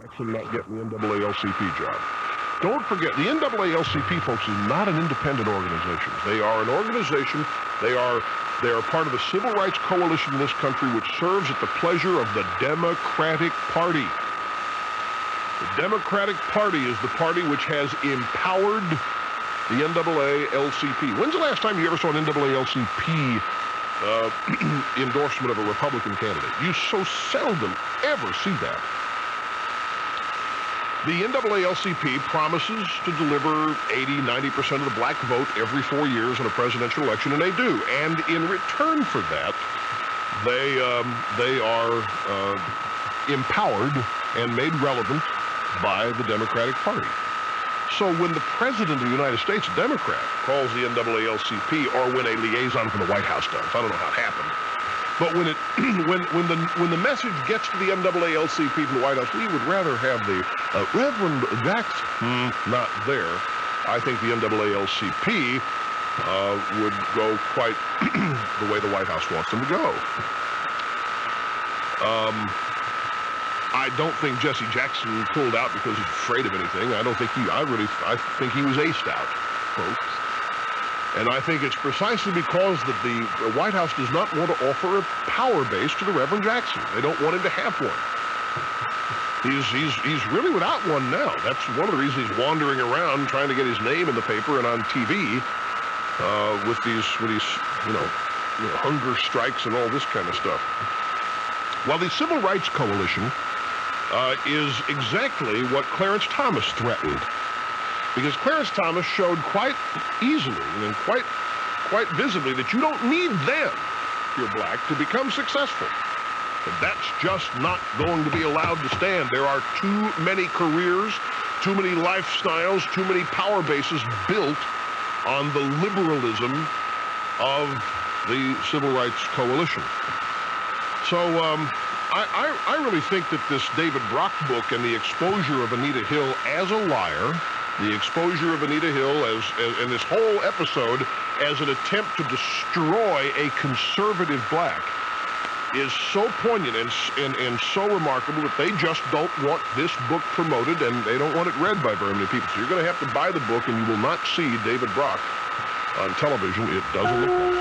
Actually not getting the NAACP job. Don't forget, the NAACP, folks, is not an independent organization. They are an organization, they are part of the civil rights coalition in this country, which serves at the pleasure of the Democratic Party. The Democratic Party is the party which has empowered the NAACP. When's the last time you ever saw an NAACP endorsement of a Republican candidate? You so seldom ever see that. The NAACP promises to deliver 80-90% of the black vote every 4 years in a presidential election, and they do. And in return for that, they are empowered and made relevant by the Democratic Party. So when the President of the United States, a Democrat, calls the NAACP, or when a liaison from the White House does, I don't know how it happened, but when the message gets to the NAACP from the White House, we would rather have the Reverend Jackson not there. I think the NAACP would go quite the way the White House wants them to go. I don't think Jesse Jackson pulled out because he's afraid of anything. I think he was aced out, folks. And I think it's precisely because that the White House does not want to offer a power base to the Reverend Jackson. They don't want him to have one. He's really without one now. That's one of the reasons he's wandering around trying to get his name in the paper and on TV with these hunger strikes and all this kind of stuff. Well, the Civil Rights Coalition is exactly what Clarence Thomas threatened. Because Clarence Thomas showed quite easily and quite visibly that you don't need them, if you're black, to become successful. And that's just not going to be allowed to stand. There are too many careers, too many lifestyles, too many power bases built on the liberalism of the Civil Rights Coalition. So I really think that this David Brock book and the exposure of Anita Hill as a liar, the exposure of Anita Hill and this whole episode as an attempt to destroy a conservative black is so poignant and so remarkable that they just don't want this book promoted, and they don't want it read by very many people. So you're going to have to buy the book, and you will not see David Brock on television. It doesn't look like it.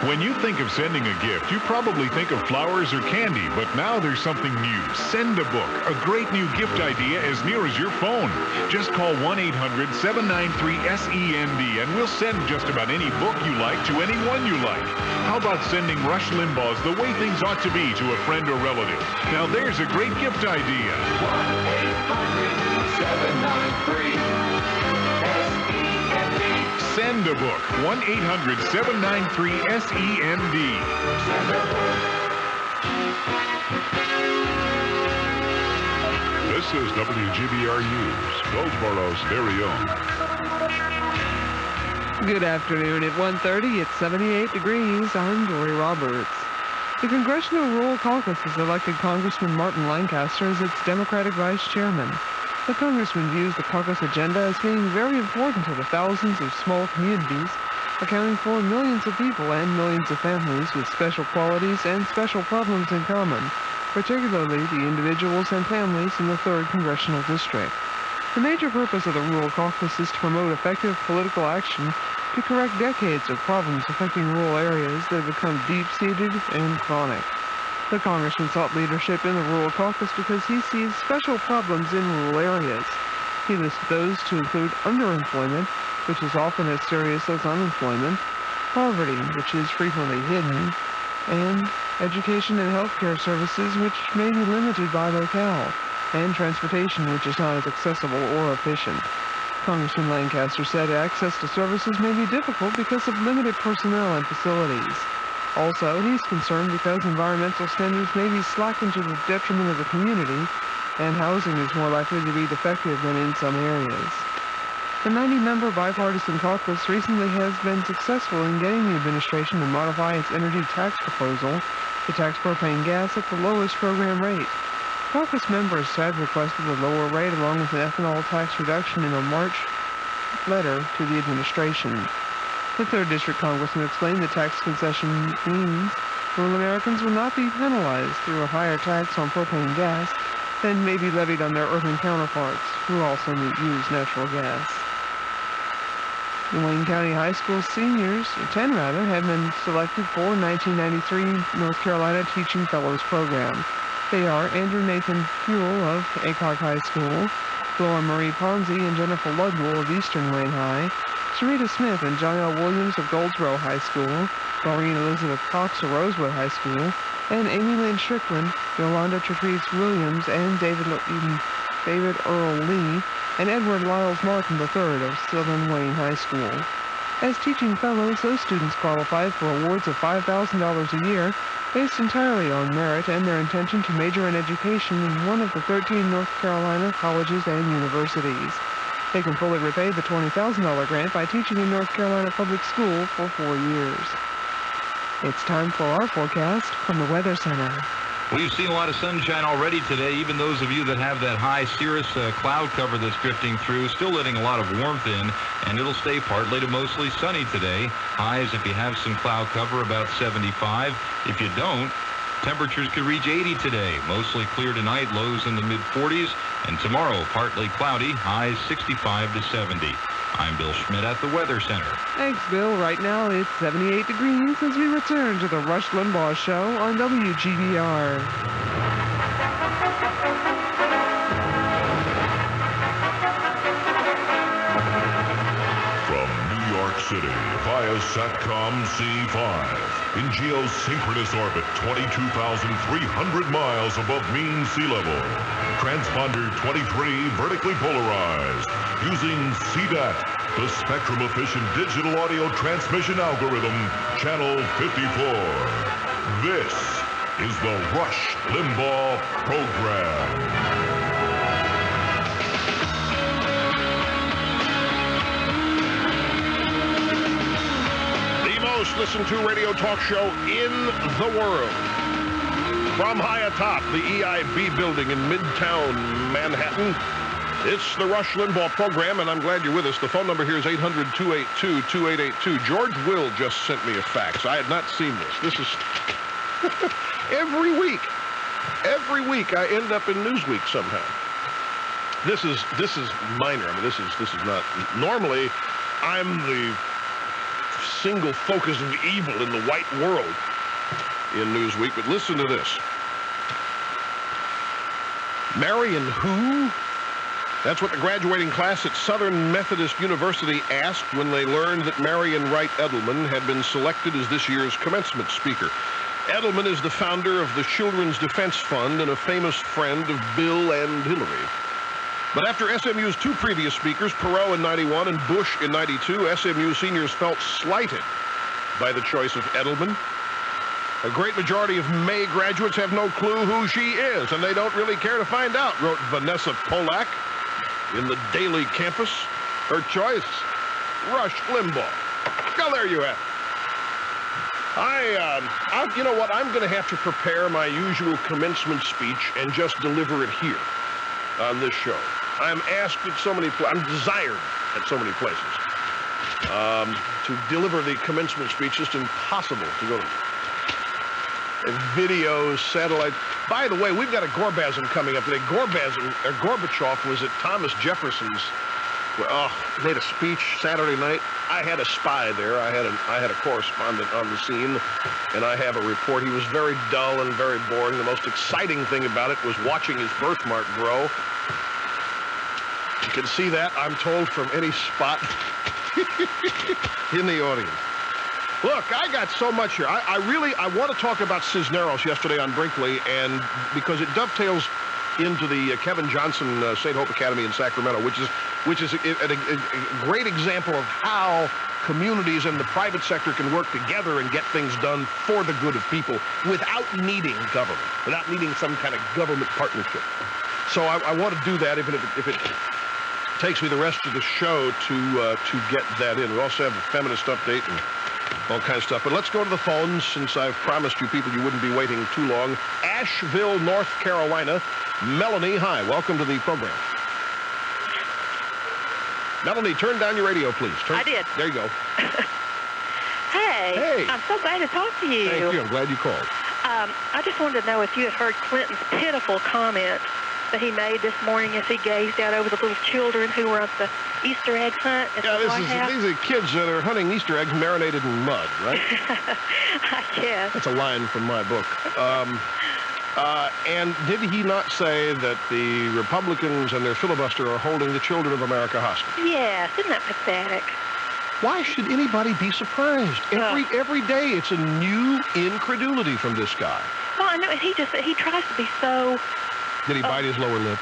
When you think of sending a gift, you probably think of flowers or candy, but now there's something new. Send a book, a great new gift idea as near as your phone. Just call 1-800-793-SEND and we'll send just about any book you like to anyone you like. How about sending Rush Limbaugh's The Way Things Ought to Be to a friend or relative? Now there's a great gift idea. 1-800-793-SEND. Send a book. 1-800-793-SEND. This is WGBR News, Goldsboro's very own. Good afternoon. At 1:30, it's 78 degrees. I'm Dory Roberts. The Congressional Rural Caucus has elected Congressman Martin Lancaster as its Democratic Vice Chairman. The congressman views the caucus agenda as being very important to the thousands of small communities, accounting for millions of people and millions of families with special qualities and special problems in common, particularly the individuals and families in the 3rd Congressional District. The major purpose of the Rural Caucus is to promote effective political action to correct decades of problems affecting rural areas that have become deep-seated and chronic. The congressman sought leadership in the Rural Caucus because he sees special problems in rural areas. He listed those to include underemployment, which is often as serious as unemployment, poverty, which is frequently hidden, and education and healthcare services, which may be limited by locale, and transportation, which is not as accessible or efficient. Congressman Lancaster said access to services may be difficult because of limited personnel and facilities. Also, he's concerned because environmental standards may be slackened to the detriment of the community, and housing is more likely to be defective than in some areas. The 90-member bipartisan caucus recently has been successful in getting the administration to modify its energy tax proposal to tax propane gas at the lowest program rate. Caucus members had requested a lower rate along with an ethanol tax reduction in a March letter to the administration. The 3rd District Congressman explained the tax concession means Rural Americans will not be penalized through a higher tax on propane gas than may be levied on their urban counterparts who also use natural gas. The Wayne County High School seniors, 10 rather, have been selected for 1993 North Carolina Teaching Fellows Program. They are Andrew Nathan Fuel of Aycock High School, Laura Marie Ponzi and Jennifer Ludwell of Eastern Wayne High, Sarita Smith and John L. Williams of Goldsboro High School, Maureen Elizabeth Cox of Rosewood High School, and Amy Lynn Strickland, Yolanda Tratrice Williams, and David Earl Lee, and Edward Lyles Martin III of Southern Wayne High School. As teaching fellows, those students qualify for awards of $5,000 a year, based entirely on merit and their intention to major in education in one of the 13 North Carolina colleges and universities. They can fully repay the $20,000 grant by teaching in North Carolina Public School for 4 years. It's time for our forecast from the Weather Center. We've seen a lot of sunshine already today. Even those of you that have that high cirrus cloud cover that's drifting through, still letting a lot of warmth in, and it'll stay partly to mostly sunny today. Highs, if you have some cloud cover, about 75. If you don't, temperatures could reach 80 today. Mostly clear tonight, lows in the mid-40s, and tomorrow partly cloudy, highs 65 to 70. I'm Bill Schmidt at the Weather Center. Thanks, Bill. Right now it's 78 degrees as we return to the Rush Limbaugh Show on WGBR. From New York City via Satcom C5 in geosynchronous orbit 22,300 miles above mean sea level. Transponder 23 vertically polarized using CDAT, the spectrum-efficient digital audio transmission algorithm, channel 54. This is the Rush Limbaugh Program. The most listened to radio talk show in the world. From high atop the EIB building in Midtown Manhattan, it's the Rush Limbaugh Program, and I'm glad you're with us. The phone number here is 800-282-2882. George Will just sent me a fax. I had not seen this. This is every week I end up in Newsweek somehow. This is minor. I mean, this is not. Normally, I'm the single focus of evil in the white world in Newsweek, but listen to this. Marion who? That's what the graduating class at Southern Methodist University asked when they learned that Marion Wright Edelman had been selected as this year's commencement speaker. Edelman is the founder of the Children's Defense Fund and a famous friend of Bill and Hillary. But after SMU's two previous speakers, Perot in 91 and Bush in 92, SMU seniors felt slighted by the choice of Edelman. A great majority of May graduates have no clue who she is, and they don't really care to find out, wrote Vanessa Polak in the Daily Campus. Her choice, Rush Limbaugh. Well, there you have it. You know what? I'm going to have to prepare my usual commencement speech and just deliver it here on this show. I'm asked at so many places. I'm desired at so many places to deliver the commencement speech. Just impossible to go to. Videos, satellite. By the way, we've got a Gorbasm coming up today. Gorbachev was at Thomas Jefferson's. Made a speech Saturday night. I had a spy there. I had a correspondent on the scene, and I have a report. He was very dull and very boring. The most exciting thing about it was watching his birthmark grow. You can see that, I'm told, from any spot in the audience. Look, I got so much here. I want to talk about Cisneros yesterday on Brinkley, and because it dovetails into the Kevin Johnson St. Hope Academy in Sacramento, which is a great example of how communities and the private sector can work together and get things done for the good of people without needing government, without needing some kind of government partnership. So I want to do that if it takes me the rest of the show to get that in. We also have the feminist update and all kinds of stuff. But let's go to the phones, since I've promised you people you wouldn't be waiting too long. Asheville, North Carolina. Melanie, hi. Welcome to the program. Melanie, turn down your radio, please. I did. There you go. Hey. Hey. I'm so glad to talk to you. Thank you. I'm glad you called. I just wanted to know if you had heard Clinton's pitiful comments that he made this morning as he gazed out over the little children who were at the Easter egg hunt at the White House. These are kids that are hunting Easter eggs marinated in mud, right? I guess. That's a line from my book. And did he not say that the Republicans and their filibuster are holding the children of America hostage? Yes, isn't that pathetic? Why should anybody be surprised? Every day it's a new incredulity from this guy. Well, I know, and he tries to be so... Did he bite his lower lip?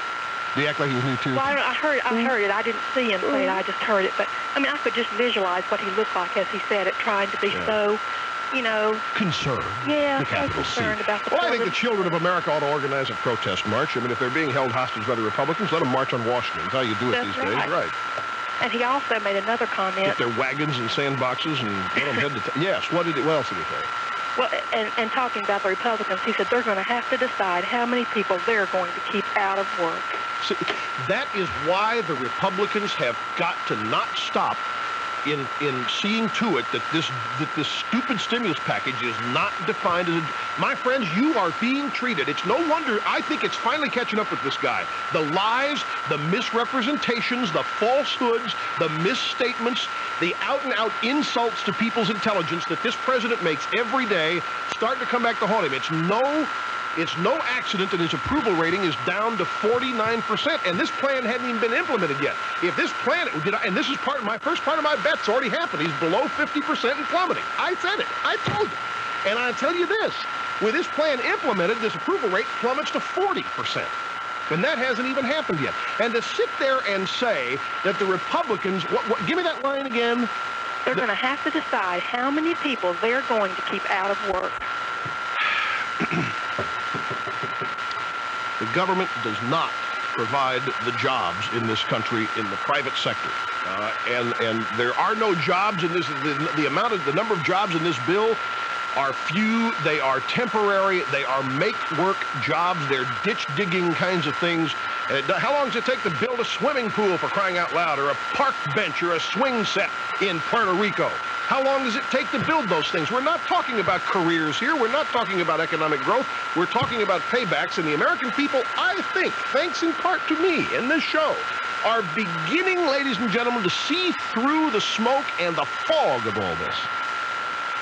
Did he act like he was new too? Well, I heard it. I didn't see him say it. I just heard it. But, I mean, I could just visualize what he looked like as he said it, trying to be so... concerned. Yeah, the capital concerned C. about the Well, I children. think the children of America ought to organize a protest march. I mean, if they're being held hostage by the Republicans, let them march on Washington. That's how you do it That's these right. days. Right. And he also made another comment. Get their wagons and sandboxes and let them head to... Yes, what else did he say? Well, and talking about the Republicans, he said they're going to have to decide how many people they're going to keep out of work. See, that is why the Republicans have got to not stop in seeing to it that this stupid stimulus package is not defined as my friends, you are being treated. It's no wonder. I think it's finally catching up with this guy. The lies, the misrepresentations, the falsehoods, the misstatements, the out-and-out insults to people's intelligence that this president makes every day start to come back to haunt him. It's no accident that his approval rating is down to 49%, and this plan hadn't even been implemented yet. If this plan, and this is my first part of my bet's already happened. He's below 50% and plummeting. I said it. I told you. And I'll tell you this, with this plan implemented, this approval rate plummets to 40%. And that hasn't even happened yet. And to sit there and say that the Republicans, give me that line again. They're going to have to decide how many people they're going to keep out of work. The government does not provide the jobs in this country in the private sector. And there are no jobs in this, the number of jobs in this bill are few, they are temporary, they are make-work jobs, they're ditch-digging kinds of things. How long does it take to build a swimming pool, for crying out loud, or a park bench, or a swing set in Puerto Rico? How long does it take to build those things? We're not talking about careers here. We're not talking about economic growth. We're talking about paybacks. And the American people, I think, thanks in part to me in this show, are beginning, ladies and gentlemen, to see through the smoke and the fog of all this.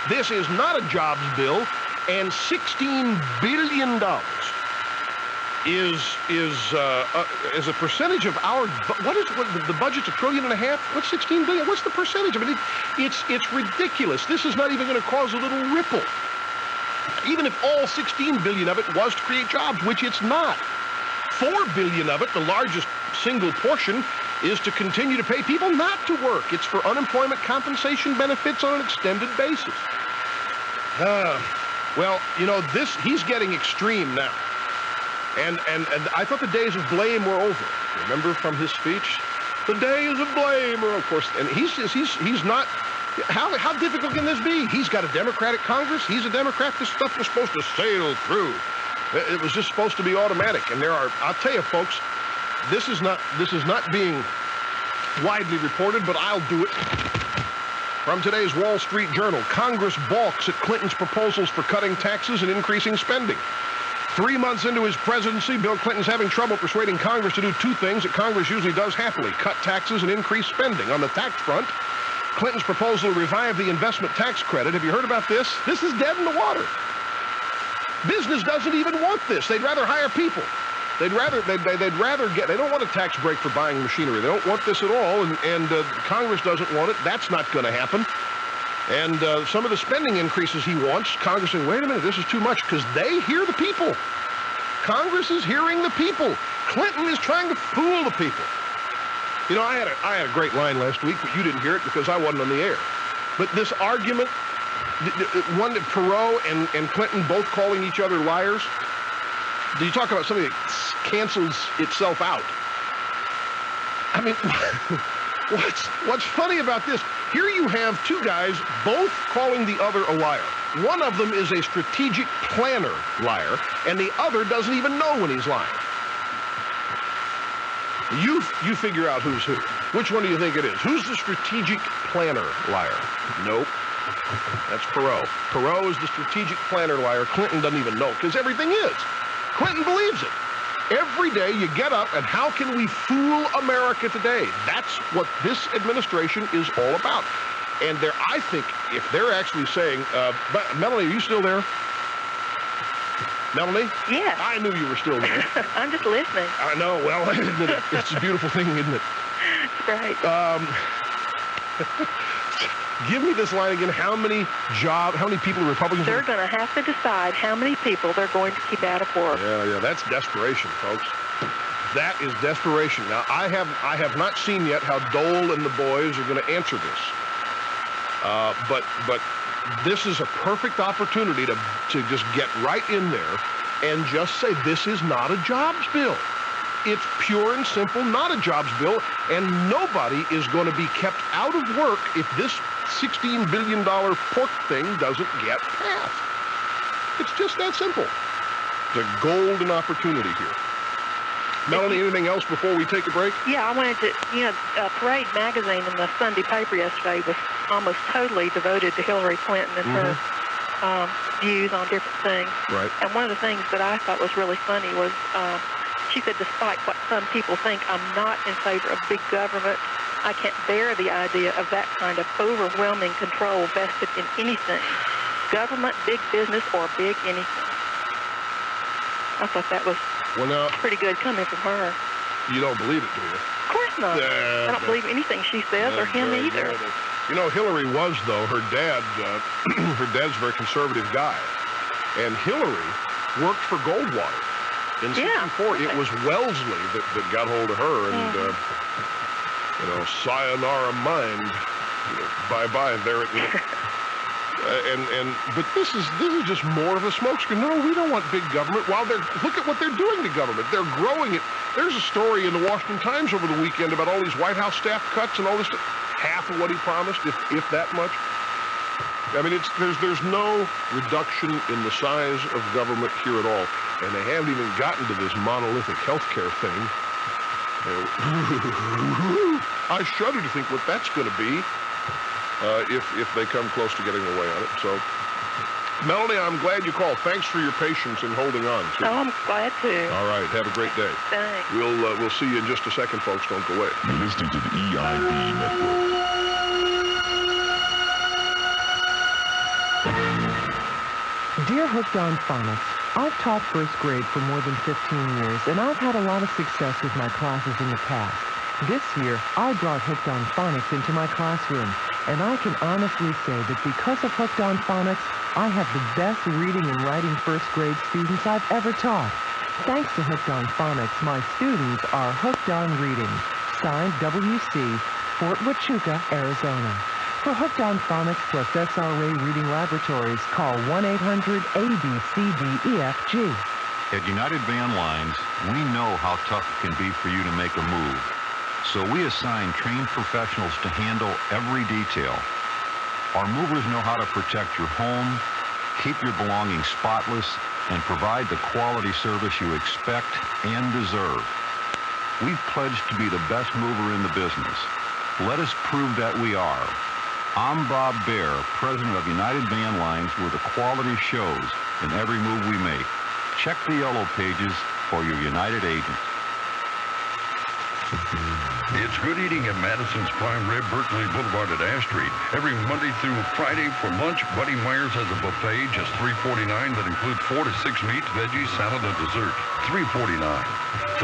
This is not a jobs bill, and $16 billion is a percentage of our, what the budget's $1.5 trillion? What's 16 billion? What's the percentage? I mean, it's ridiculous. This is not even going to cause a little ripple. Even if all 16 billion of it was to create jobs, which it's not. 4 billion of it, the largest single portion, is to continue to pay people not to work. It's for unemployment compensation benefits on an extended basis. Well, he's getting extreme now. And I thought the days of blame were over. Remember from his speech? The days of blame are, of course, and he's not, how difficult can this be? He's got a Democratic Congress. He's a Democrat. This stuff was supposed to sail through. It was just supposed to be automatic. And I'll tell you, folks, this is not being widely reported, but I'll do it. From today's Wall Street Journal, Congress balks at Clinton's proposals for cutting taxes and increasing spending. 3 months into his presidency, Bill Clinton's having trouble persuading Congress to do two things that Congress usually does happily: cut taxes and increase spending. On the tax front, Clinton's proposal to revive the investment tax credit. Have you heard about this? This is dead in the water. Business doesn't even want this. They'd rather hire people. They don't want a tax break for buying machinery. They don't want this at all, and Congress doesn't want it. That's not going to happen. And some of the spending increases he wants, Congress saying, wait a minute, this is too much, because they hear the people. Congress is hearing the people. Clinton is trying to fool the people. I had a great line last week, but you didn't hear it because I wasn't on the air. But this argument, one that Perot and Clinton both calling each other liars, do you talk about something that cancels itself out? I mean, what's funny about this? Here you have two guys both calling the other a liar. One of them is a strategic planner liar, and the other doesn't even know when he's lying. You figure out who's who. Which one do you think it is? Who's the strategic planner liar? Nope. That's Perot. Perot is the strategic planner liar Clinton doesn't even know, because everything is. Clinton believes it. Every day you get up, and how can we fool America today? That's what this administration is all about. And I think, if they're actually saying, but Melanie, are you still there? Melanie? Yes. I knew you were still there. I'm just listening. I know. Well, it's a beautiful thing, isn't it? It's great. Give me this line again. How many people Republicans? They're going to have to decide how many people they're going to keep out of work. Yeah, that's desperation, folks. That is desperation. Now, I have not seen yet how Dole and the boys are going to answer this. But this is a perfect opportunity to just get right in there and just say this is not a jobs bill. It's pure and simple, not a jobs bill, and nobody is going to be kept out of work if this $16 billion pork thing doesn't get passed. It's just that simple. It's a golden opportunity here. Melanie, anything else before we take a break? Yeah, I wanted to, Parade magazine in the Sunday paper yesterday was almost totally devoted to Hillary Clinton and her views on different things. Right. And one of the things that I thought was really funny was she said, despite what some people think, I'm not in favor of big government. I can't bear the idea of that kind of overwhelming control vested in anything. Government, big business, or big anything. I thought that was pretty good coming from her. You don't believe it, do you? Of course not. I don't believe anything she says or him either. You know, Hillary was, though, her dad's a very conservative guy. And Hillary worked for Goldwater. In 64, it was Wellesley that got hold of her, and, sayonara mind, bye-bye, there it is. But this is just more of a smokescreen. No, we don't want big government. Look at what they're doing to government. They're growing it. There's a story in the Washington Times over the weekend about all these White House staff cuts and all this stuff. Half of what he promised, if that much. I mean, there's no reduction in the size of government here at all, and they haven't even gotten to this monolithic healthcare thing. I shudder to think what that's going to be. If they come close to getting away on it. So, Melanie, I'm glad you called. Thanks for your patience in holding on. Oh, I'm glad to. All right. Have a great day. Thanks. We'll see you in just a second, folks. Don't go away. You're listening to the EIB Network. Dear Hooked on Phonics, I've taught first grade for more than 15 years, and I've had a lot of success with my classes in the past. This year, I brought Hooked on Phonics into my classroom, and I can honestly say that because of Hooked on Phonics, I have the best reading and writing first grade students I've ever taught. Thanks to Hooked on Phonics, my students are hooked on reading. Signed, W.C., Fort Huachuca, Arizona. For Hooked on Phonics plus SRA Reading Laboratories, call 1-800-ABCDEFG. At United Van Lines, we know how tough it can be for you to make a move. So we assign trained professionals to handle every detail. Our movers know how to protect your home, keep your belongings spotless, and provide the quality service you expect and deserve. We've pledged to be the best mover in the business. Let us prove that we are. I'm Bob Baer, president of United Van Lines, where the quality shows in every move we make. Check the yellow pages for your United agent. It's good eating at Madison's Prime Rib, Berkeley Boulevard at Ash Street. Every Monday through Friday for lunch, Buddy Myers has a buffet, just $3.49. That includes 4 to 6 meats, veggies, salad, and dessert. $3.49.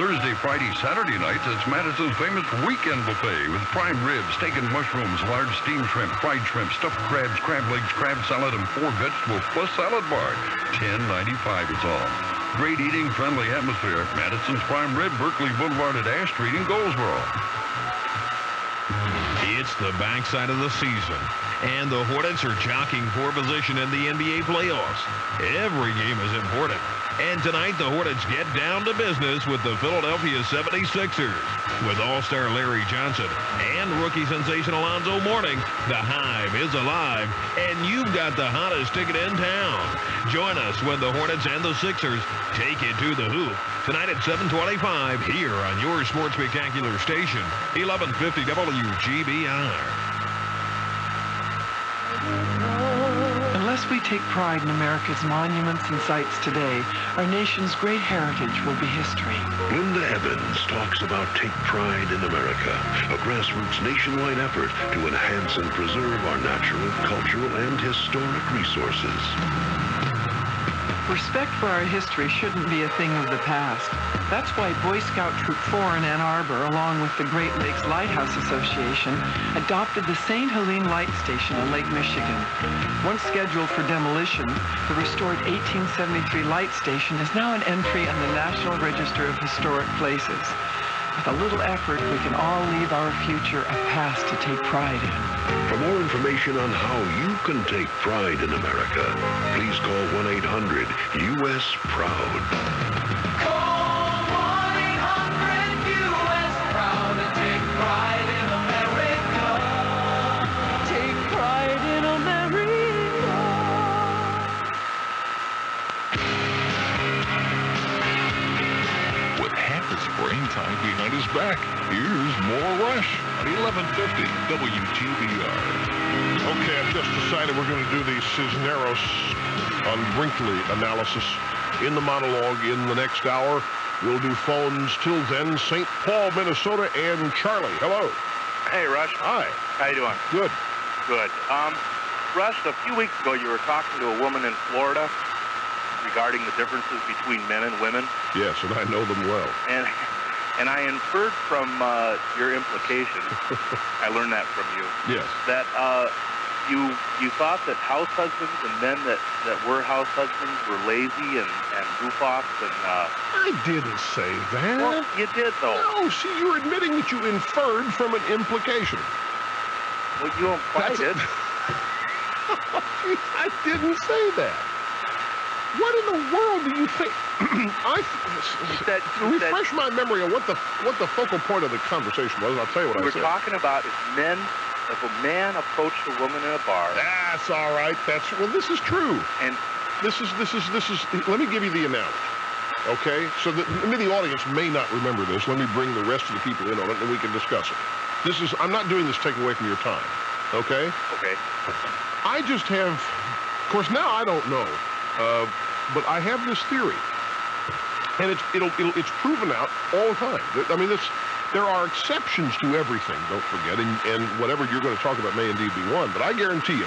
Thursday, Friday, Saturday nights, it's Madison's famous weekend buffet with prime rib, steak and mushrooms, large steamed shrimp, fried shrimp, stuffed crabs, crab legs, crab salad, and 4 vegetables plus salad bar. $10.95 is all. Great eating, friendly atmosphere. Madison's Prime Rib, Berkeley Boulevard at Ash Street in Goldsboro. It's the backside of the season, and the Hornets are jockeying for position in the NBA playoffs. Every game is important, and tonight the Hornets get down to business with the Philadelphia 76ers. With All-Star Larry Johnson and rookie sensation Alonzo Mourning, the Hive is alive, and you've got the hottest ticket in town. Join us when the Hornets and the Sixers take it to the hoop. Tonight at 7:25 here on your sports spectacular station, 1150 WGBR. take pride in America's monuments and sites today, our nation's great heritage will be history. Linda Evans talks about Take Pride in America, a grassroots nationwide effort to enhance and preserve our natural, cultural, and historic resources. Respect for our history shouldn't be a thing of the past. That's why Boy Scout Troop 4 in Ann Arbor, along with the Great Lakes Lighthouse Association, adopted the St. Helene Light Station on Lake Michigan. Once scheduled for demolition, the restored 1873 light station is now an entry on the National Register of Historic Places. With a little effort, we can all leave our future a past to take pride in. For more information on how you can take pride in America, please call 1-800-US-PROUD. Call 1-800-US-PROUD and take pride in America. Take pride in America. With half his brain tied behind his back, here's more Rush on 1150 WGBR. Okay, I've just decided we're going to do the Cisneros on Brinkley analysis in the monologue in the next hour. We'll do phones till then. St. Paul, Minnesota, and Charlie. Hello. Hey, Rush. Hi. How you doing? Good. Good. Rush, a few weeks ago you were talking to a woman in Florida regarding the differences between men and women. Yes, and I know them well. And I inferred from your implication, I learned that from you, Yes. that you thought that house husbands and men that were house husbands were lazy and goof-offs and... I didn't say that. Well, you did, though. No, see, you're admitting that you inferred from an implication. Well, you implied it. I didn't say that. What in the world do you think? Refresh my memory on what the focal point of the conversation was. I'll tell you what I said. We were talking about if a man approached a woman in a bar. That's all right. Well, this is true. And this is. Let me give you the analogy. Okay, so maybe the audience may not remember this. Let me bring the rest of the people in on it, and we can discuss it. I'm not doing this to take away from your time. Okay. Okay. I just have. Of course, now I don't know. But I have this theory, and it's proven out all the time. I mean, there are exceptions to everything, don't forget, and whatever you're going to talk about may indeed be one, but I guarantee you,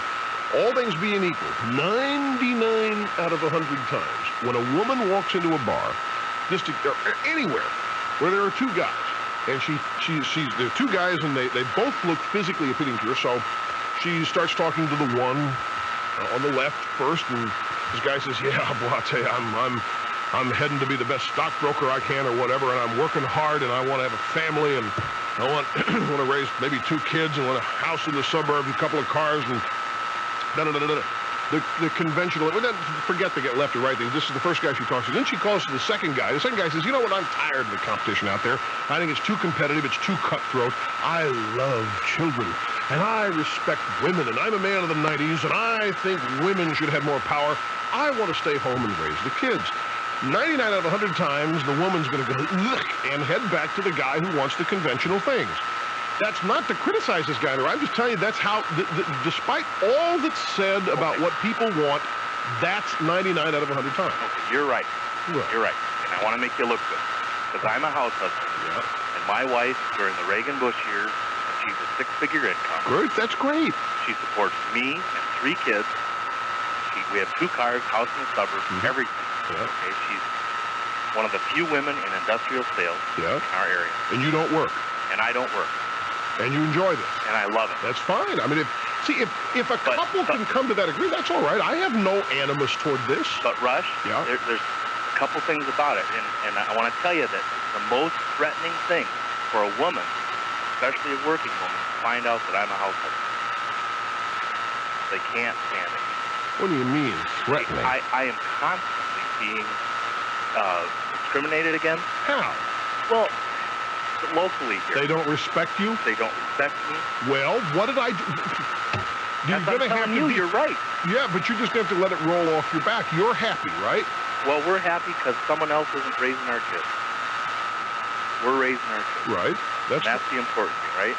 all things being equal, 99 out of 100 times, when a woman walks into a bar, or anywhere, where there are two guys, and there are two guys, and they both look physically appealing to her, so she starts talking to the one on the left first, and this guy says, yeah, well, I'll tell you, I'm heading to be the best stockbroker I can or whatever, and I'm working hard, and I want to have a family, and I want to raise maybe 2 kids, and want a house in the suburbs, a couple of cars, and da-da-da-da-da. The conventional, forget the left or right thing. This is the first guy she talks to. Then she calls to the second guy. The second guy says, you know what, I'm tired of the competition out there. I think it's too competitive. It's too cutthroat. I love children, and I respect women, and I'm a man of the 90s, and I think women should have more power. I want to stay home and raise the kids. 99 out of 100 times, the woman's going to go, ugh, and head back to the guy who wants the conventional things. That's not to criticize this guy. I'm just telling you that's how, despite all that's said about what people want, that's 99 out of 100 times. Okay, you're right. Well. You're right. And I want to make you look good. Because I'm a house husband. Yeah. And my wife, during the Reagan-Bush years, achieved a 6-figure income. Great. That's great. She supports me and 3 kids. We have 2 cars, house in the suburbs, everything. Yeah. Okay, she's one of the few women in industrial sales in our area. And you don't work. And I don't work. And you enjoy this. And I love it. That's fine. I mean, if a couple can come to that agreement, that's all right. I have no animus toward this. But, Rush, there's a couple things about it. And I want to tell you that the most threatening thing for a woman, especially a working woman, to find out that I'm a house husband. They can't stand it. What do you mean, threatening? I am constantly being discriminated against. How? Well, locally here. They don't respect you? They don't respect me. Well, what did I do? I'm telling you, you're right. Yeah, but you're just going to have to let it roll off your back. You're happy, right? Well, we're happy because someone else isn't raising our kids. We're raising our kids. Right. That's the important thing, right?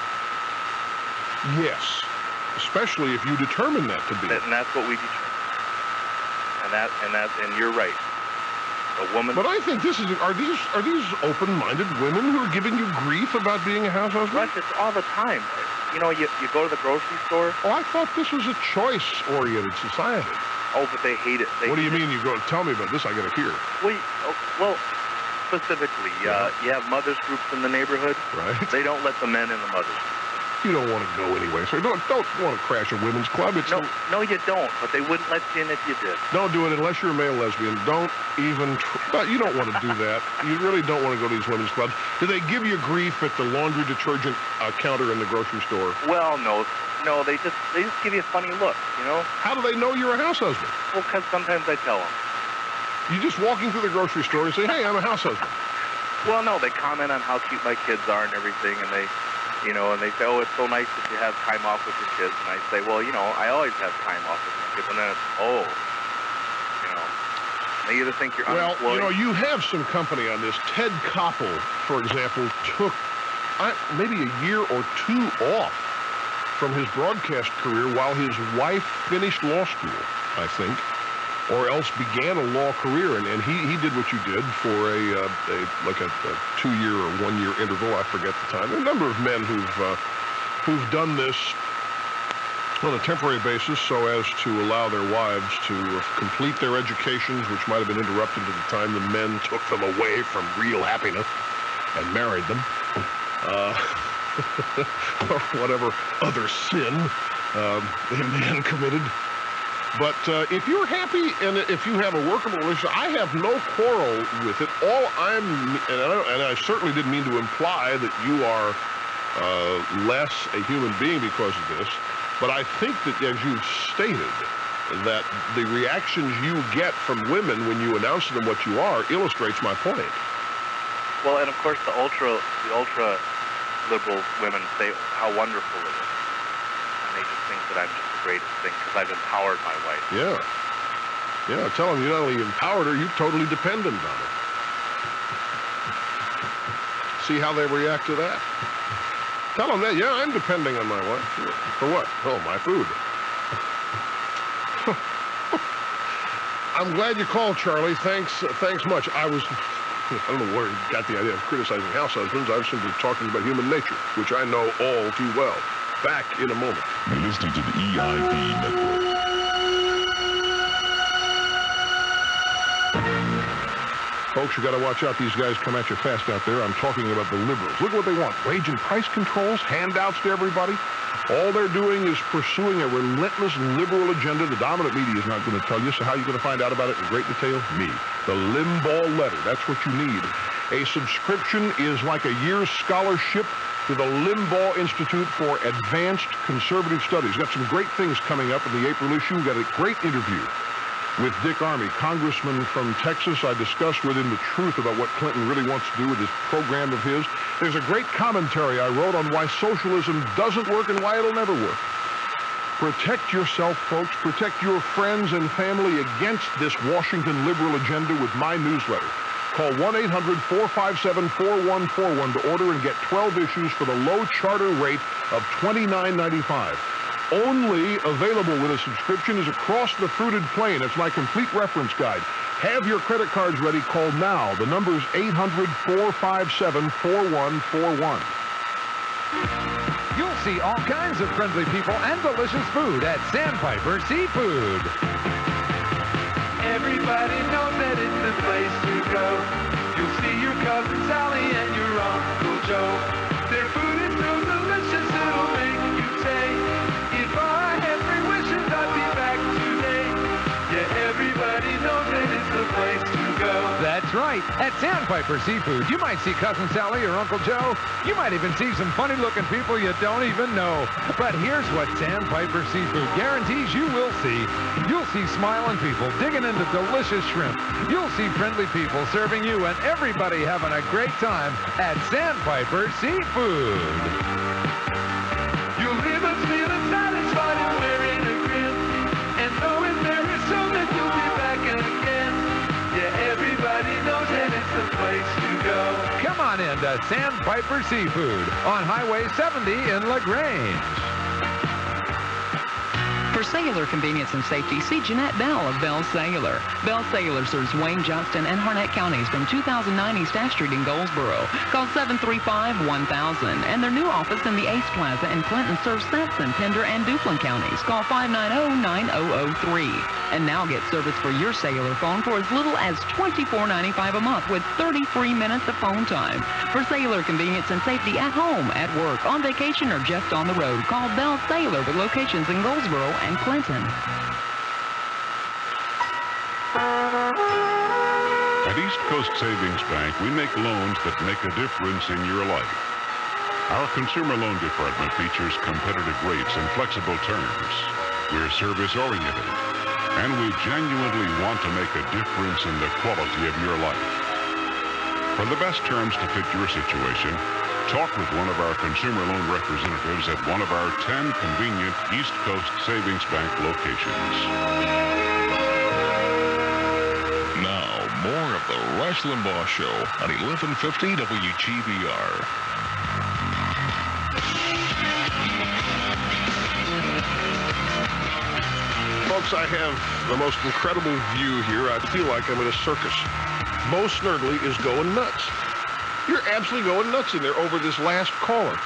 Yes. Especially if you determine that to be. And that's what we determine. And you're right. A woman. But I think are these open-minded women who are giving you grief about being a house husband? Russ, it's all the time. You know, you go to the grocery store. Oh, I thought this was a choice-oriented society. Oh, but they hate it. What do you mean? You go, tell me about this, I got to hear. Well, specifically, you have mothers groups in the neighborhood. Right. They don't let the men in the mothers. You don't want to go anyway, so don't want to crash a women's club. No, you don't, but they wouldn't let you in if you did. Don't do it unless you're a male lesbian. Don't even you don't want to do that. You really don't want to go to these women's clubs. Do they give you grief at the laundry detergent counter in the grocery store? Well, no, they just give you a funny look, you know? How do they know you're a house husband? Well, because sometimes I tell them. You're just walking through the grocery store and say, hey, I'm a house husband. Well, no, they comment on how cute my kids are and everything, and they say, oh, it's so nice that you have time off with your kids. And I say, well, I always have time off with my kids. And then it's, they either think you're unemployed. Well, you have some company on this. Ted Koppel, for example, took maybe a year or two off from his broadcast career while his wife finished law school, I think, or else began a law career, and he did what you did for a 2-year or 1-year interval. I forget the time. There are a number of men who've done this on a temporary basis so as to allow their wives to complete their educations, which might have been interrupted at the time the men took them away from real happiness and married them, or whatever other sin a man committed. But if you're happy and if you have a workable relationship, I have no quarrel with it. And I certainly didn't mean to imply that you are less a human being because of this. But I think that, as you've stated, that the reactions you get from women when you announce to them what you are illustrates my point. Well, and of course the ultra liberal women say how wonderful it is. And they just think that I'm just the greatest thing because I've empowered my wife. Yeah, tell them you not only empowered her, you're totally dependent on her. See how they react to that. Tell them that, yeah, I'm depending on my wife. For what? Oh, my food. I'm glad you called, Charlie. Thanks much. I don't know where you got the idea of criticizing house husbands. I was simply talking about human nature, which I know all too well. Back in a moment. You're listening to the EIB Network. Folks, you got to watch out. These guys come at you fast out there. I'm talking about the liberals. Look what they want. Wage and price controls, handouts to everybody. All they're doing is pursuing a relentless liberal agenda. The dominant media is not going to tell you. So how are you going to find out about it in great detail? Me. The Limbaugh letter. That's what you need. A subscription is like a year's scholarship to the Limbaugh Institute for Advanced Conservative Studies. Got some great things coming up in the April issue. We've got a great interview with Dick Armey, congressman from Texas. I discussed with him the truth about what Clinton really wants to do with this program of his. There's a great commentary I wrote on why socialism doesn't work and why it'll never work. Protect yourself, folks. Protect your friends and family against this Washington liberal agenda with my newsletter. Call 1-800-457-4141 to order and get 12 issues for the low charter rate of $29.95. Only available with a subscription is Across the Fruited Plain. It's my complete reference guide. Have your credit cards ready. Call now. The number is 800-457-4141. You'll see all kinds of friendly people and delicious food at Sandpiper Seafood. Everybody knows that it's the place to go. You'll see your cousin Sally and your Uncle Joe. Their food is so delicious it'll make you say, if I had 3 wishes I'd be back today. Yeah, everybody knows that it's the place to go. That's right. At Sandpiper Seafood, you might see Cousin Sally or Uncle Joe. You might even see some funny-looking people you don't even know. But here's what Sandpiper Seafood guarantees you will see. You'll see smiling people digging into delicious shrimp. You'll see friendly people serving you and everybody having a great time at Sandpiper Seafood. You'll leave us feeling satisfied and wearing a grin, and knowing very soon that you'll be back again. Yeah, everybody knows that it's the place to go. Come on in to Sandpiper Seafood on Highway 70 in LaGrange. For For sailor convenience and safety, see Jeanette Bell of Bell Sailor. Bell Sailor serves Wayne, Johnston, and Harnett counties from 2009 East Ash Street in Goldsboro. Call 735-1000. And their new office in the Ace Plaza in Clinton serves Sampson, Pender, and Duplin counties. Call 590-9003. And now get service for your sailor phone for as little as $24.95 a month with 30 free minutes of phone time. For sailor convenience and safety at home, at work, on vacation, or just on the road, call Bell Sailor with locations in Goldsboro and Clinton. At East Coast Savings Bank, we make loans that make a difference in your life. Our consumer loan department features competitive rates and flexible terms. We're service-oriented, and we genuinely want to make a difference in the quality of your life. For the best terms to fit your situation, talk with one of our consumer loan representatives at one of our 10 convenient East Coast Savings Bank locations. Now, more of the Rush Limbaugh Show on 1150 WGBR. Folks, I have the most incredible view here. I feel like I'm at a circus. Bo Snerdley is going nuts. You're absolutely going nuts in there over this last caller.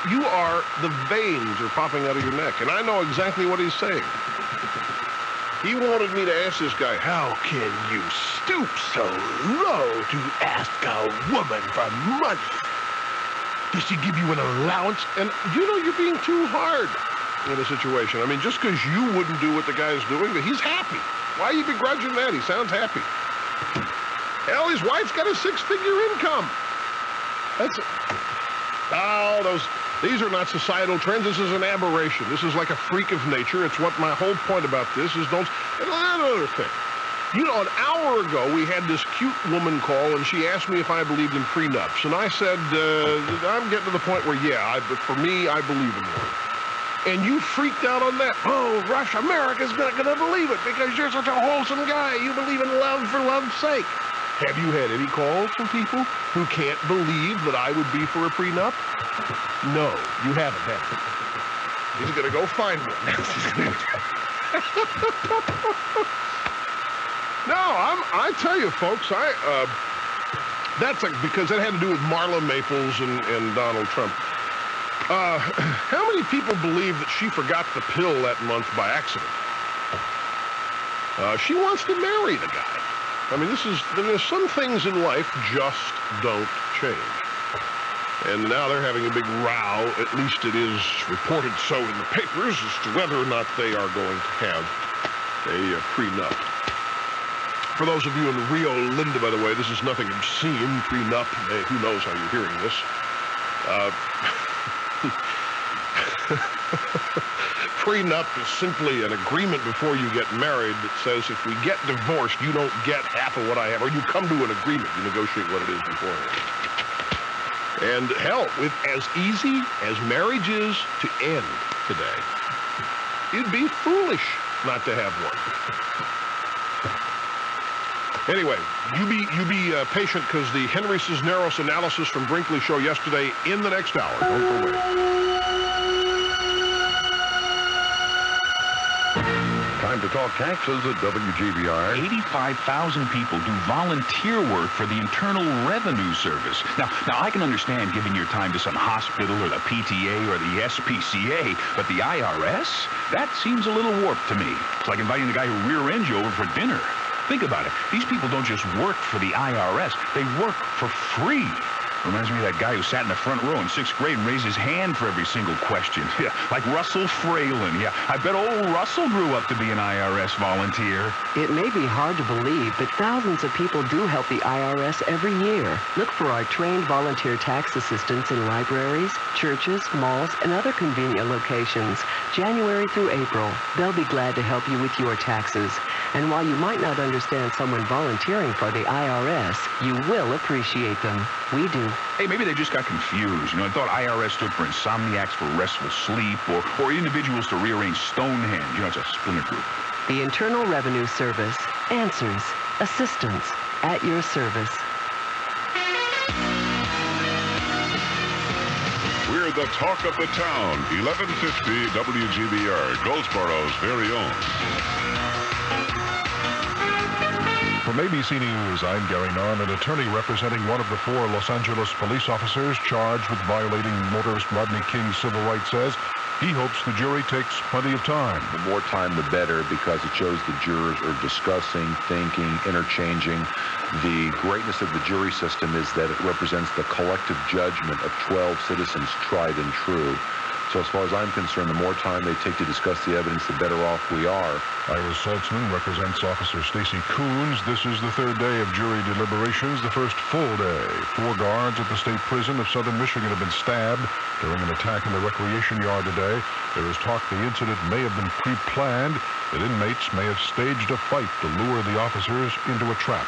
The veins are popping out of your neck, and I know exactly what he's saying. He wanted me to ask this guy, how can you stoop so low to ask a woman for money? Does she give you an allowance? And you know you're being too hard in a situation. I mean, just because you wouldn't do what the guy's doing, but he's happy. Why are you begrudging that? He sounds happy. Hell, his wife's got a six-figure income. These are not societal trends. This is an aberration. This is like a freak of nature. It's what my whole point about this is don't. And another thing. You know, an hour ago, we had this cute woman call, and she asked me if I believed in prenups. And I said, I'm getting to the point where, but for me, I believe in one. And you freaked out on that. Oh, Rush, America's not going to believe it because you're such a wholesome guy. You believe in love for love's sake. Have you had any calls from people who can't believe that I would be for a prenup? No, you haven't, have you? He's going to go find one. No, I tell you, folks, because that had to do with Marla Maples and Donald Trump. How many people believe that she forgot the pill that month by accident? She wants to marry the guy. I mean, there's some things in life just don't change. And now they're having a big row, at least it is reported so in the papers, as to whether or not they are going to have a prenup. For those of you in Rio Linda, by the way, this is nothing obscene, prenup. Who knows how you're hearing this. Prenup is simply an agreement before you get married that says if we get divorced, you don't get half of what I have, or you come to an agreement, you negotiate what it is beforehand. And hell, with as easy as marriage is to end today, it'd be foolish not to have one. Anyway, you be patient because the Henry Cisneros analysis from Brinkley show yesterday in the next hour. Don't go away. Time to talk taxes at WGBR. 85,000 people do volunteer work for the Internal Revenue Service. Now, I can understand giving your time to some hospital or the PTA or the SPCA, but the IRS? That seems a little warped to me. It's like inviting the guy who rear-ends you over for dinner. Think about it. These people don't just work for the IRS. They work for free. Reminds me of that guy who sat in the front row in 6th grade and raised his hand for every single question. Yeah, like Russell Fralin. Yeah, I bet old Russell grew up to be an IRS volunteer. It may be hard to believe, but thousands of people do help the IRS every year. Look for our trained volunteer tax assistants in libraries, churches, malls, and other convenient locations. January through April, they'll be glad to help you with your taxes. And while you might not understand someone volunteering for the IRS, you will appreciate them. We do. Hey, maybe they just got confused. I thought IRS stood for Insomniacs for Restful Sleep or individuals to rearrange Stonehenge. It's a splinter group. The Internal Revenue Service. Answers. Assistance. At your service. We're We're the talk of the town. 1150 WGBR, Goldsboro's very own. From ABC News, I'm Gary Nunn. An attorney representing one of the 4 Los Angeles police officers charged with violating motorist Rodney King's civil rights says he hopes the jury takes plenty of time. The more time, the better, because it shows the jurors are discussing, thinking, interchanging. The greatness of the jury system is that it represents the collective judgment of 12 citizens, tried and true. So as far as I'm concerned, the more time they take to discuss the evidence, the better off we are. Ira Saltzman represents Officer Stacy Coons. This is the 3rd day of jury deliberations, the first full day. 4 guards at the state prison of southern Michigan have been stabbed during an attack in the recreation yard today. There is talk the incident may have been pre-planned, that inmates may have staged a fight to lure the officers into a trap.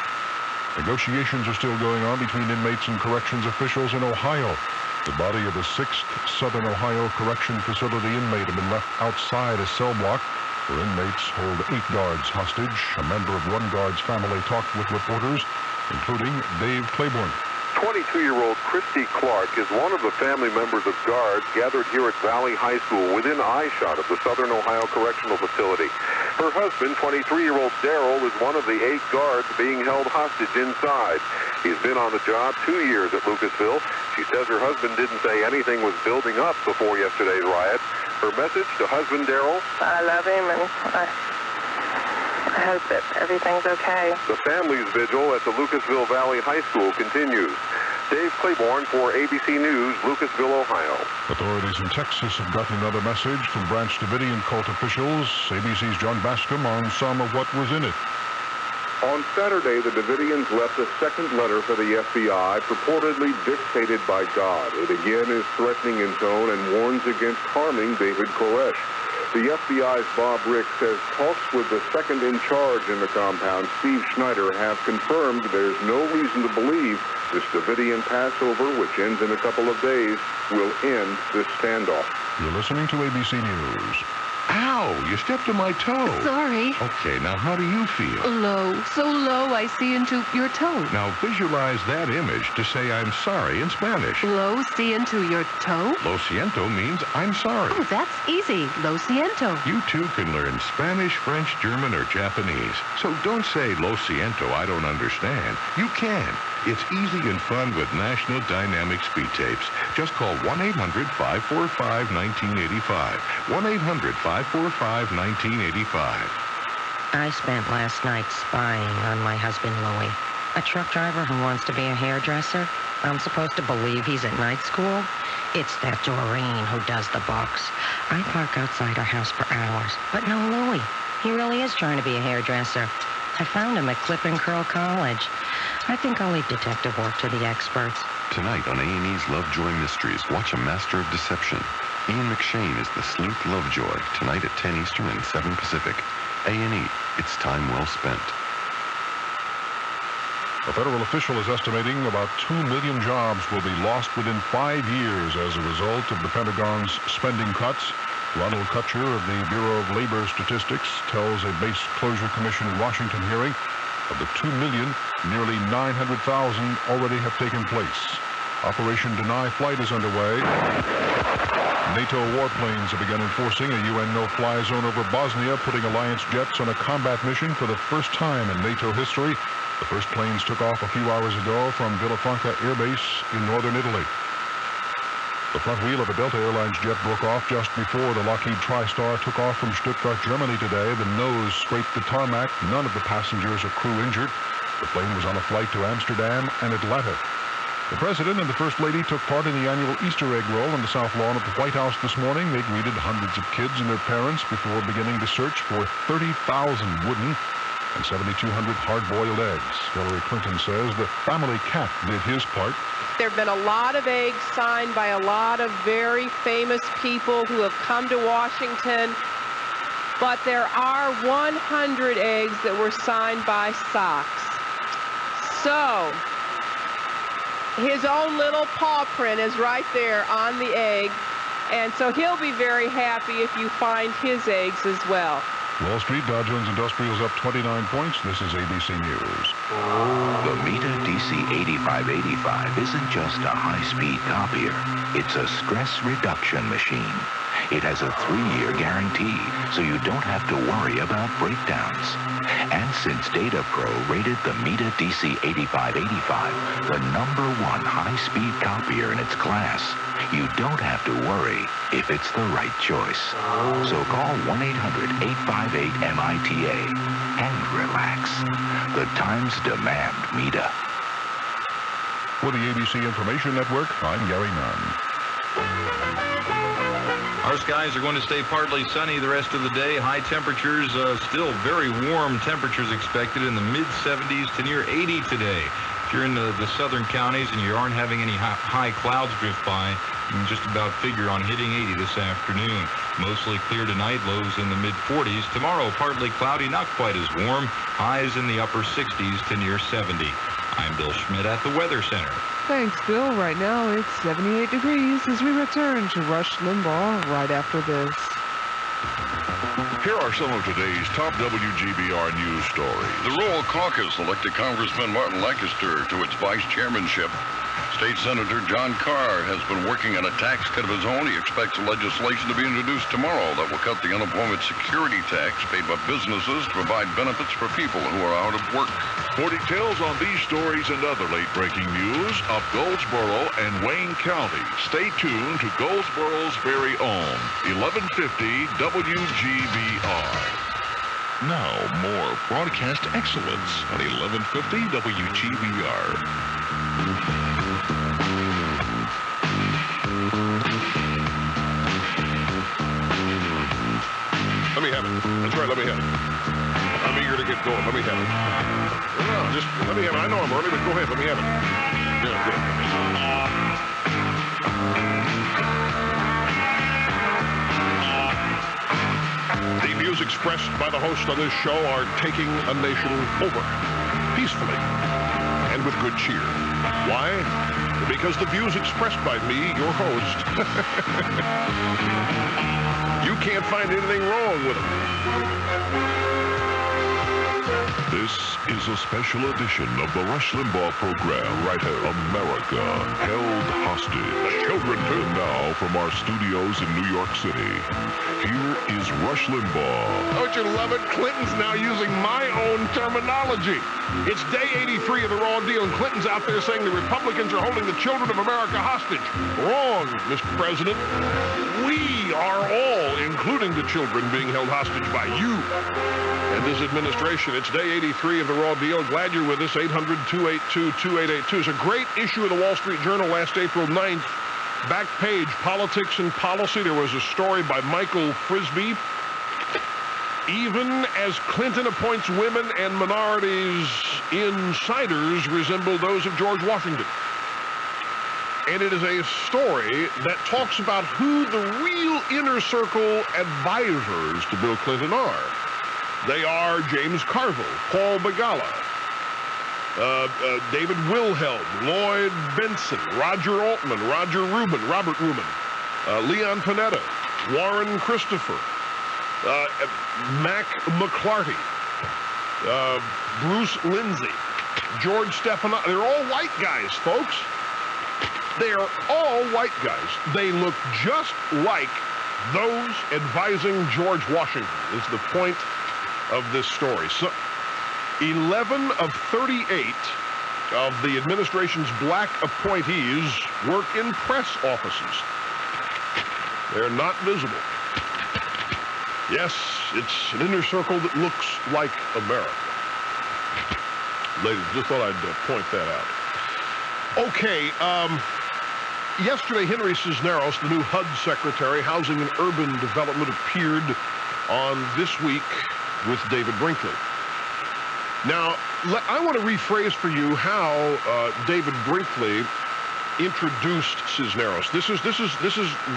Negotiations are still going on between inmates and corrections officials in Ohio. The body of a 6th Southern Ohio Correction Facility inmate had been left outside a cell block where inmates hold 8 guards hostage. A member of one guard's family talked with reporters, including Dave Claiborne. 22-year-old Christy Clark is one of the family members of guards gathered here at Valley High School within eyeshot of the Southern Ohio Correctional Facility. Her husband, 23-year-old Daryl, is one of the 8 guards being held hostage inside. He's been on the job 2 years at Lucasville. She says her husband didn't say anything was building up before yesterday's riot. Her message to husband Daryl: I love him, and I hope that everything's okay. The family's vigil at the Lucasville Valley High School continues. Dave Claiborne for ABC News, Lucasville, Ohio. Authorities in Texas have gotten another message from Branch Davidian cult officials. ABC's John Bascom on some of what was in it. On Saturday, the Davidians left a second letter for the FBI, purportedly dictated by God. It again is threatening in tone and warns against harming David Koresh. The FBI's Bob Rick says talks with the second in charge in the compound, Steve Schneider, have confirmed there's no reason to believe this Davidian Passover, which ends in a couple of days, will end this standoff. You're listening to ABC News. Ow, you stepped on my toe. Sorry. Okay, now how do you feel? Low, so low I see into your toe. Now visualize that image to say I'm sorry in Spanish. Low, see into your toe? Lo siento means I'm sorry. Oh, that's easy. Lo siento. You too can learn Spanish, French, German, or Japanese. So don't say lo siento, I don't understand. You can. It's easy and fun with National Dynamic Speed Tapes. Just call 1-800-545-1985. 1-800-545-1985. I spent last night spying on my husband, Louie. A truck driver who wants to be a hairdresser. I'm supposed to believe he's at night school? It's that Doreen who does the books. I park outside her house for hours. But no, Louie. He really is trying to be a hairdresser. I found him at Clip and Curl College. I think I'll leave detective work to the experts. Tonight on A&E's Lovejoy Mysteries, watch A Master of Deception. Ian McShane is the sleuth Lovejoy, tonight at 10 Eastern and 7 Pacific. A&E, it's time well spent. A federal official is estimating about 2 million jobs will be lost within 5 years as a result of the Pentagon's spending cuts. Ronald Kutcher of the Bureau of Labor Statistics tells a base closure commission in Washington hearing of the 2 million, nearly 900,000 already have taken place. Operation Deny Flight is underway. NATO warplanes have begun enforcing a UN no-fly zone over Bosnia, putting alliance jets on a combat mission for the first time in NATO history. The first planes took off a few hours ago from Villafranca Air Base in northern Italy. The front wheel of a Delta Airlines jet broke off just before the Lockheed TriStar took off from Stuttgart, Germany today. The nose scraped the tarmac. None of the passengers or crew injured. The plane was on a flight to Amsterdam and Atlanta. The President and the First Lady took part in the annual Easter egg roll on the South Lawn of the White House this morning. They greeted hundreds of kids and their parents before beginning to search for 30,000 wooden and 7,200 hard-boiled eggs. Hillary Clinton says the family cat did his part. There have been a lot of eggs signed by a lot of very famous people who have come to Washington, but there are 100 eggs that were signed by Socks. So, his own little paw print is right there on the egg, and so he'll be very happy if you find his eggs as well. Wall Street, Dow Jones Industrials up 29 points. This is ABC News. The Mita DC8585 isn't just a high-speed copier. It's a stress reduction machine. It has a 3-year guarantee, so you don't have to worry about breakdowns. And since DataPro rated the Mita DC8585 the #1 high-speed copier in its class, you don't have to worry if it's the right choice. So call 1-800-858-MITA and relax. The times demand Mita. For the ABC Information Network, I'm Gary Nunn. Our skies are going to stay partly sunny the rest of the day. High temperatures, still very warm temperatures expected in the mid-70s to near 80 today. If you're in the southern counties and you aren't having any high clouds drift by, you can just about figure on hitting 80 this afternoon. Mostly clear tonight, lows in the mid-40s. Tomorrow, partly cloudy, not quite as warm. Highs in the upper 60s to near 70. I'm Bill Schmidt at the Weather Center. Thanks, Bill. Right now it's 78 degrees as we return to Rush Limbaugh right after this. Here are some of today's top WGBR news stories. The rural caucus elected Congressman Martin Lancaster to its vice chairmanship. State Senator John Carr has been working on a tax cut of his own. He expects legislation to be introduced tomorrow that will cut the unemployment security tax paid by businesses to provide benefits for people who are out of work. For details on these stories and other late-breaking news of Goldsboro and Wayne County, stay tuned to Goldsboro's very own 1150 WGBR. Now, more broadcast excellence on 1150 WGBR. Let me have it. That's right, let me have it. I'm eager to get going. Let me have it. No, just let me have it. I know I'm early, but go ahead. Let me have it. Yeah, good. The views expressed by the host on this show are taking a nation over peacefully and with good cheer. Why? Because the views expressed by me, your host, you can't find anything wrong with them. This is a special edition of the Rush Limbaugh program. Righto. America held hostage. The children, too. Now from our studios in New York City, here is Rush Limbaugh. Don't you love it? Clinton's now using my own terminology. It's day 83 of the raw deal, and Clinton's out there saying the Republicans are holding the children of America hostage. Wrong, Mr. President. We are all, including the children, being held hostage by you and this administration. It's day 83 of the raw deal. Glad you're with us. 800-282-2882. It's a great issue of the Wall Street Journal last April 9th. Back page, Politics and Policy. There was a story by Michael Frisby. Even as Clinton appoints women and minorities, insiders resemble those of George Washington. And it is a story that talks about who the real inner circle advisors to Bill Clinton are. They are James Carville, Paul Begala, David Wilhelm, Lloyd Benson, Roger Altman, Robert Rubin, Leon Panetta, Warren Christopher, Mac McClarty, Bruce Lindsay, George Stephanopoulos. They're all white guys, folks. They are all white guys. They look just like those advising George Washington, is the point of this story. So 11 of 38 of the administration's black appointees work in press offices. They're not visible. Yes, it's an inner circle that looks like America. Ladies, just thought I'd point that out. Okay, yesterday Henry Cisneros, the new HUD Secretary, Housing and Urban Development, appeared on This Week with David Brinkley. Now, I want to rephrase for you how David Brinkley introduced Cisneros. This is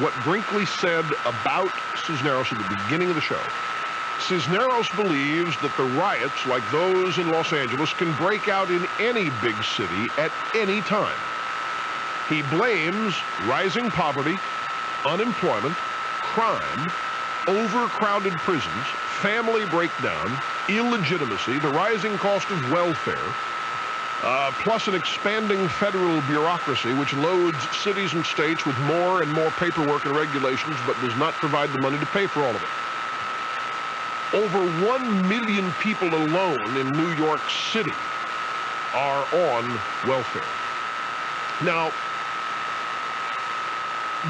what Brinkley said about Cisneros at the beginning of the show. Cisneros believes that the riots, like those in Los Angeles, can break out in any big city at any time. He blames rising poverty, unemployment, crime, overcrowded prisons, family breakdown, illegitimacy, the rising cost of welfare, plus an expanding federal bureaucracy which loads cities and states with more and more paperwork and regulations but does not provide the money to pay for all of it. Over 1 million people alone in New York City are on welfare. Now,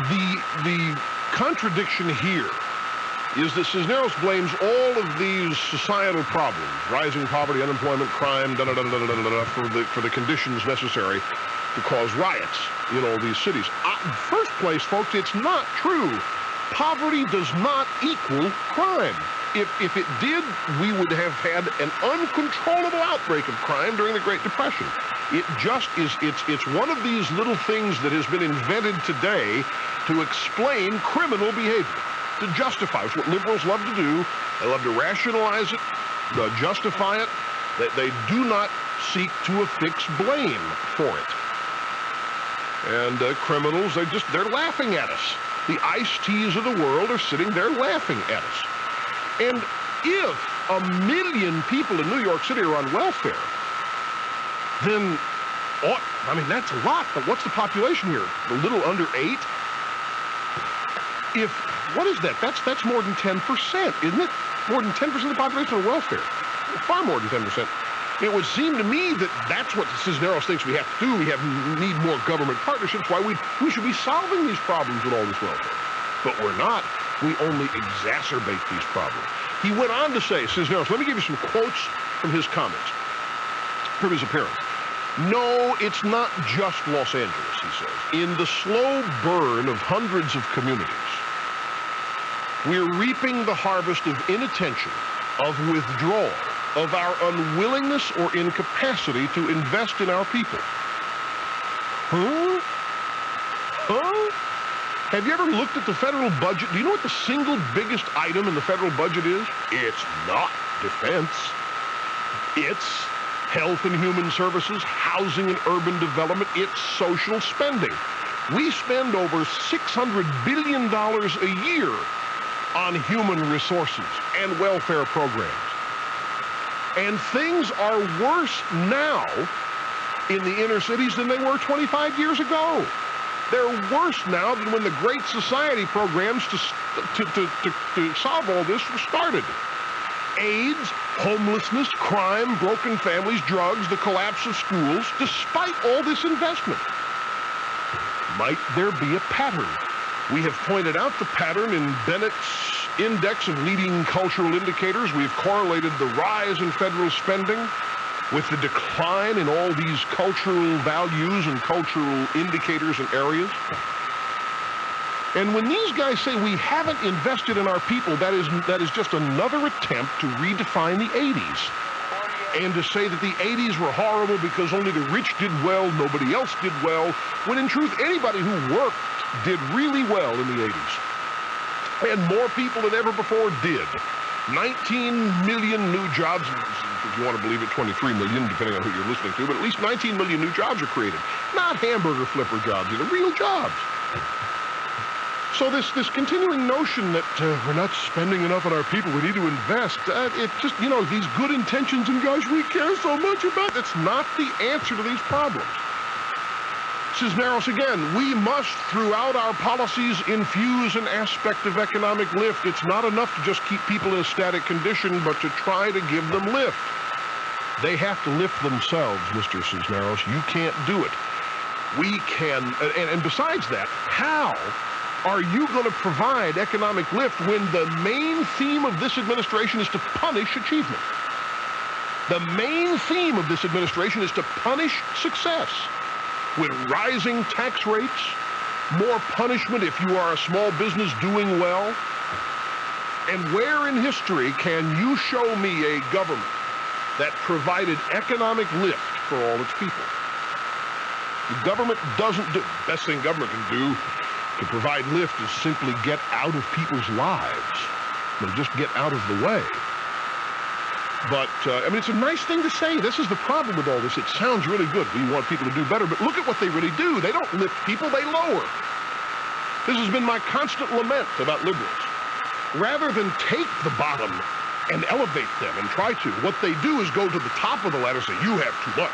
the contradiction here is that Cisneros blames all of these societal problems, rising poverty, unemployment, crime, for the conditions necessary to cause riots in all these cities. First place, folks, it's not true. Poverty does not equal crime. If it did, we would have had an uncontrollable outbreak of crime during the Great Depression. It just is, it's one of these little things that has been invented today to explain criminal behavior, to justify. It's what liberals love to do. They love to rationalize it, justify it. They do not seek to affix blame for it. And criminals, they're laughing at us. The Ice-Ts of the world are sitting there laughing at us. And if 1 million people in New York City are on welfare, then, that's a lot, but what's the population here? A little under 8? What is that? That's more than 10%, isn't it? More than 10% of the population on welfare. Far more than 10%. It would seem to me that that's what Cisneros thinks we have to do. We need more government partnerships. Why we should be solving these problems with all this welfare. But we're not. We only exacerbate these problems. He went on to say, Cisneros, let me give you some quotes from his comments, from his appearance. No, it's not just Los Angeles, he says. In the slow burn of hundreds of communities, we're reaping the harvest of inattention, of withdrawal, of our unwillingness or incapacity to invest in our people. Huh? Have you ever looked at the federal budget? Do you know what the single biggest item in the federal budget is? It's not defense. It's health and human services, housing and urban development. It's social spending. We spend over $600 billion a year on human resources and welfare programs. And things are worse now in the inner cities than they were 25 years ago. They're worse now than when the Great Society programs to solve all this were started. AIDS, homelessness, crime, broken families, drugs, the collapse of schools, despite all this investment. Might there be a pattern? We have pointed out the pattern in Bennett's Index of Leading Cultural Indicators. We've correlated the rise in federal spending with the decline in all these cultural values and cultural indicators and areas. And when these guys say we haven't invested in our people, that is just another attempt to redefine the 80s. And to say that the 80s were horrible because only the rich did well, nobody else did well, when in truth anybody who worked did really well in the 80s. And more people than ever before did. 19 million new jobs, if you want to believe it, 23 million, depending on who you're listening to, but at least 19 million new jobs are created. Not hamburger flipper jobs, these are real jobs. So this continuing notion that we're not spending enough on our people, we need to invest, it just, these good intentions and gosh, we care so much about, that's not the answer to these problems. Cisneros again, we must, throughout our policies, infuse an aspect of economic lift. It's not enough to just keep people in a static condition, but to try to give them lift. They have to lift themselves, Mr. Cisneros. You can't do it. We can, and besides that, how are you going to provide economic lift when the main theme of this administration is to punish achievement? The main theme of this administration is to punish success. With rising tax rates, more punishment if you are a small business doing well. And where in history can you show me a government that provided economic lift for all its people? The government doesn't do, the best thing government can do to provide lift is simply get out of people's lives. Just get out of the way. But, it's a nice thing to say. This is the problem with all this. It sounds really good. We want people to do better, but look at what they really do. They don't lift people, they lower. This has been my constant lament about liberals. Rather than take the bottom and elevate them and try to. What they do is go to the top of the ladder and say, you have too much.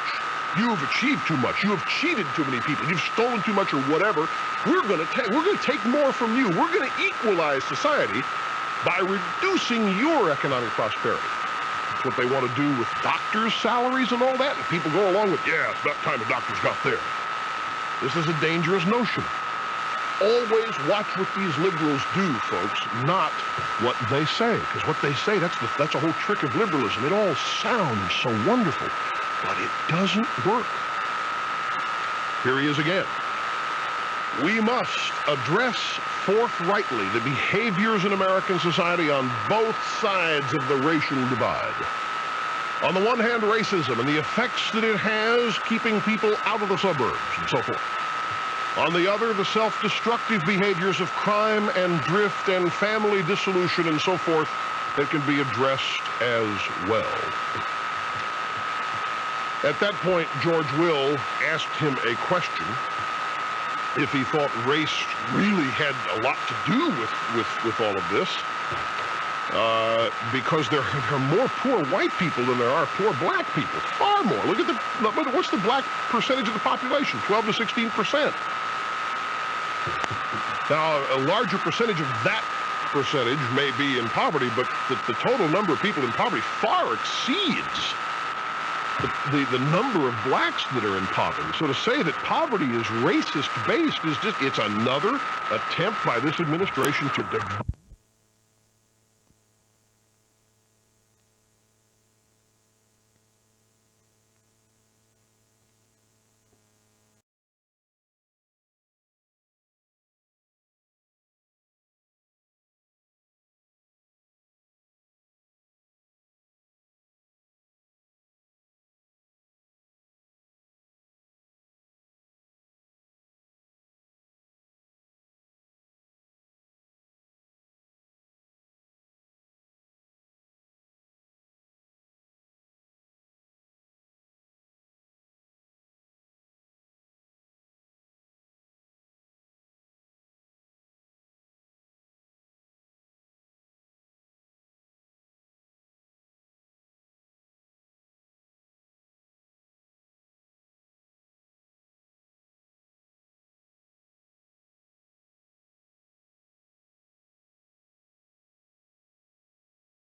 You have achieved too much. You have cheated too many people. You've stolen too much or whatever. We're going to take more from you. We're going to equalize society by reducing your economic prosperity. That's what they want to do with doctors' salaries and all that. And people go along with, yeah, it's about time the doctors got there. This is a dangerous notion. Always watch what these liberals do, folks, not what they say. Because what they say, that's a whole trick of liberalism. It all sounds so wonderful, but it doesn't work. Here he is again. We must address forthrightly the behaviors in American society on both sides of the racial divide. On the one hand, racism and the effects that it has keeping people out of the suburbs and so forth. On the other, the self-destructive behaviors of crime and drift and family dissolution and so forth that can be addressed as well. At that point, George Will asked him a question. If he thought race really had a lot to do with all of this, because there are more poor white people than there are poor black people, far more. Look at what's the black percentage of the population? 12 to 16%. Now, a larger percentage of that percentage may be in poverty, but the total number of people in poverty far exceeds the number of blacks that are in poverty. So to say that poverty is racist-based is it's another attempt by this administration to divide